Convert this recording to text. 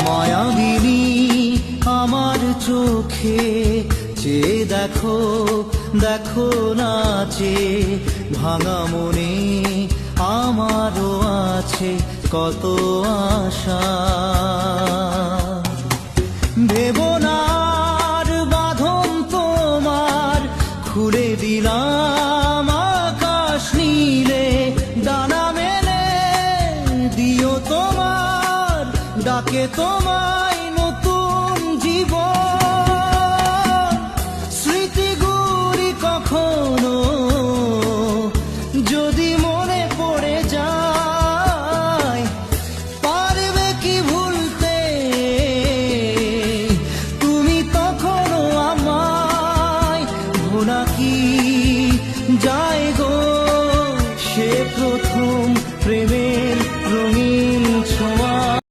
মায়াবিনী আমার চোখে চেয়ে দেখো, দেখো নাচে ভাঙা মনে আমারও আছে কত আশা। ভেবনার বাঁধন তোমার খুলে দিলাম আকাশ নীলে, ডানা মেলে দিও তোমার ডাকে তোমায়